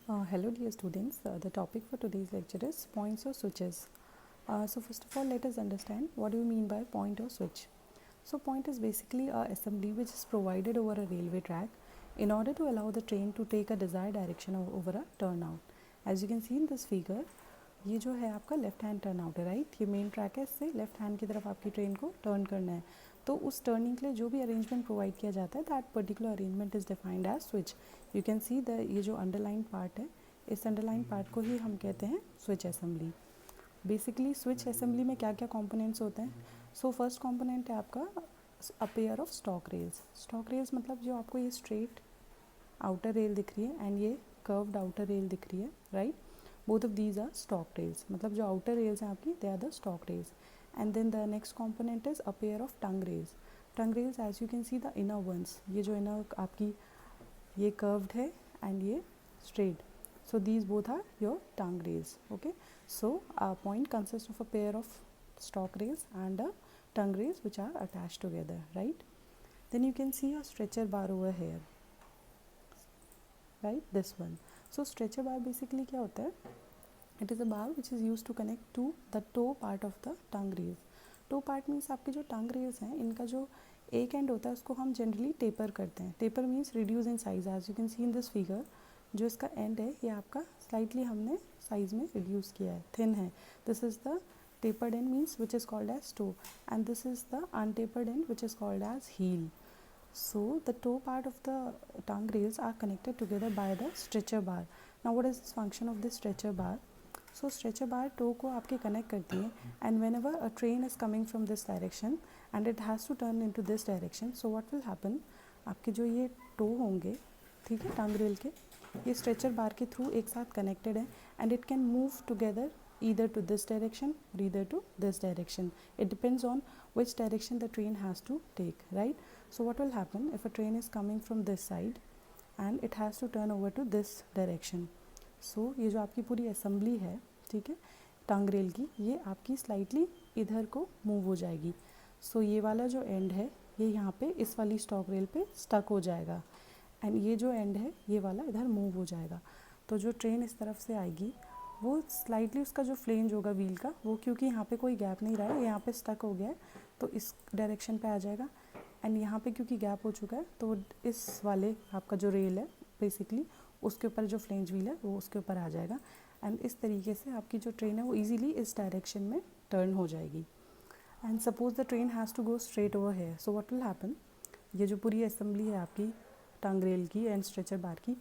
Hello dear students, the topic for today's lecture is points or switches. So first of all, let us understand what do you mean by point or switch. So point is basically a assembly which is provided over a railway track in order to allow the train to take a desired direction over a turnout. As you can see in this figure, ये जो है आपका left hand turn out है, right. ये main track है, इससे left hand की तरफ आपकी ट्रेन को टर्न करना है। तो उस टर्निंग के लिए जो भी अरेंजमेंट प्रोवाइड किया जाता है, that particular arrangement is defined as switch. You can see the ये जो अंडरलाइन पार्ट है, इस अंडरलाइन पार्ट को ही हम कहते हैं switch assembly. Basically switch assembly में क्या क्या कंपोनेंट्स होते हैं? सो फर्स्ट कंपोनेंट है आपका अ pair of stock rails. Stock rails मतलब जो आपको ये स्ट्रेट आउटर रेल दिख रही है एंड ये कर्व्ड आउटर रेल दिख रही है, right. Both of these are stock rails, मतलब जो आउटर रेल्स हैं आपकी, they are the stock rails. And then the next component is a pair of tongue rails. Tongue rails as you can see the inner ones, ये जो inner आपकी ये curved है and ये straight, so these both are your tongue rails. Okay, so a point consists of a pair of stalk rails and a tongue rails which are attached together, right? Then you can see a stretcher bar over here, right, this one. So stretcher bar basically क्या होता है? It is a bar which is used to connect to the toe part of the tongue rails. toe part means आपके जो tongue rails हैं, इनका जो एक and होता है उसको हम जनरली टेपर करते हैं। Taper means reduce in size. As you can see in this figure, जो इसका एंड है ये आपका स्लाइटली हमने साइज में रिड्यूस किया है, थिन है। This is the tapered end means which is called as toe, and this is the untapered end which is called as heel. So the toe part of the tongue rails are connected together by the stretcher bar. Now what is the function of this stretcher bar? So stretcher bar toe को आपके connect करती है, and whenever a train is coming from this direction and it has to turn into this direction, so what will happen? आपके जो ये toe होंगे, ठीक है, टंग रेल के, ये स्ट्रेचर बार के थ्रू एक साथ कनेक्टेड है and it can move together either to this direction or either to this direction. It depends on which direction the train has to take, right? So what will happen if a train is coming from this side and it has to turn over to this direction? So ये जो आपकी पूरी assembly है, ठीक है, टंग rail की, ये आपकी स्लाइटली इधर को मूव हो जाएगी। सो ये वाला जो एंड है ये यहाँ पे इस वाली स्टॉक रेल पे स्टक हो जाएगा एंड ये जो एंड है ये वाला इधर मूव हो जाएगा। तो जो ट्रेन इस तरफ से आएगी वो स्लाइटली उसका जो फ्लेंज होगा व्हील का, वो क्योंकि यहाँ पे कोई गैप नहीं रहा है, यहाँ पे स्टक हो गया है, तो इस डायरेक्शन पे आ जाएगा एंड यहाँ पे क्योंकि गैप हो चुका है तो इस वाले आपका जो रेल है बेसिकली उसके ऊपर जो फ्लेंज व्हील है वो उसके ऊपर आ जाएगा एंड इस तरीके से आपकी जो ट्रेन है वो ईजिली इस डायरेक्शन में टर्न हो जाएगी। And suppose the train has to go straight over here, so what will happen? ये जो पूरी असेंबली है आपकी टंग रेल की एंड स्ट्रेचर बार की,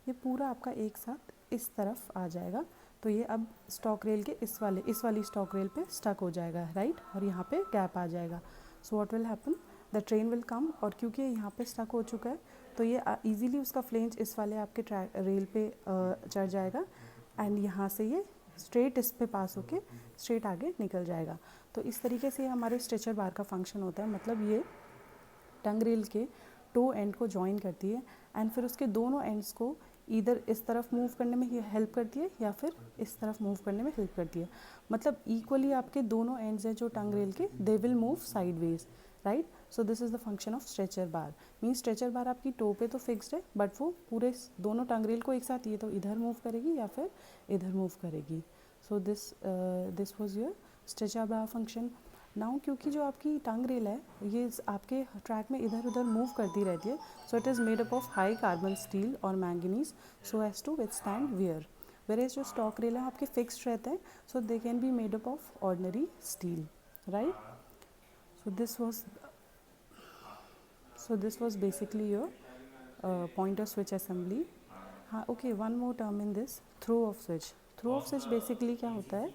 ये पूरा आपका एक साथ इस तरफ आ जाएगा। तो ये अब स्टॉक रेल के इस वाली स्टॉक रेल पे स्टक हो जाएगा, राइट, और यहाँ पे गैप आ जाएगा। सो what will happen? The train will come, और क्योंकि यहाँ पे स्टक हो चुका है तो ये इजीली उसका फ्लेंज इस वाले आपके ट्रैक रेल पे चढ़ जाएगा एंड यहाँ से ये स्ट्रेट इस पे पास होके स्ट्रेट आगे निकल जाएगा। तो इस तरीके से हमारे स्ट्रेचर बार का फंक्शन होता है, मतलब ये टंग रेल के टो एंड को जॉइन करती है एंड फिर उसके दोनों एंड्स को इधर इस तरफ मूव करने में हेल्प करती है या फिर इस तरफ मूव करने में हेल्प करती है। मतलब इक्वली आपके दोनों एंड्स हैं जो टंग रेल के, they will move sideways, right. So this is the function of stretcher bar. Mean stretcher bar आपकी टो पे तो फिक्स्ड है बट वो पूरे दोनों टंग रेल को एक साथ ये तो इधर मूव करेगी या फिर इधर मूव करेगी। सो this was your stretcher bar function. Now क्योंकि जो आपकी टंग रेल है ये आपके ट्रैक में इधर उधर मूव करती रहती है, so it is made up of high carbon steel और manganese so as to withstand wear. Whereas जो स्टॉक रेल है आपके फिक्स्ड रहते हैं, so they can be made up of ordinary steel, right. So this was basically your point of switch assembly. हाँ, okay, one more term in this, throw of switch. Throw of switch basically क्या होता है?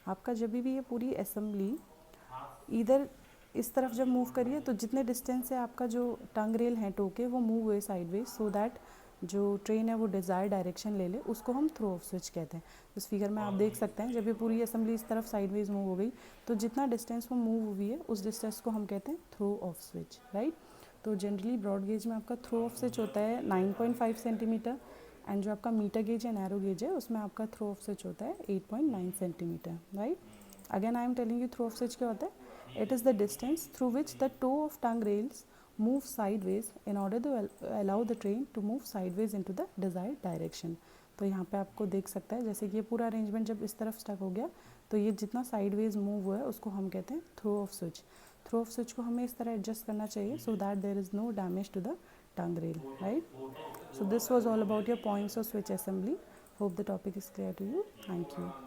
आपका जब भी ये पूरी assembly इधर इस तरफ जब मूव करिए तो जितने डिस्टेंस से आपका जो टंग रेल है टोके वो मूव हुए साइडवेज, सो दैट जो ट्रेन है वो डिज़ायर डायरेक्शन ले ले, उसको हम थ्रो ऑफ स्विच कहते हैं। इस फिगर में आप देख सकते हैं जब ये पूरी असेंबली इस तरफ साइडवेज मूव हो गई तो जितना डिस्टेंस वो मूव हुई है उस डिस्टेंस को हम कहते हैं थ्रो ऑफ स्विच, राइट। तो जनरली ब्रॉड गेज में आपका थ्रो ऑफ स्विच होता है 9.5 सेंटीमीटर एंड जो आपका मीटर गेज या नैरो गेज है उसमें आपका थ्रो ऑफ स्विच होता है 8.9 centimetre, right. Again I am telling you throw of switch क्या होता है? It is the distance through which the toe of tongue rails move sideways in order to allow the train to move sideways into the desired direction. तो यहाँ पे आपको देख सकता है जैसे कि ये पूरा अरेंजमेंट जब इस तरफ स्टक हो गया तो ये जितना साइडवेज मूव हुआ है उसको हम कहते हैं throw of switch. Throw of switch को हमें इस तरह एडजस्ट करना चाहिए so that there is no damage to the tongue rail, right. So this was all about your points of switch assembly. Hope the topic is clear to you. Thank you.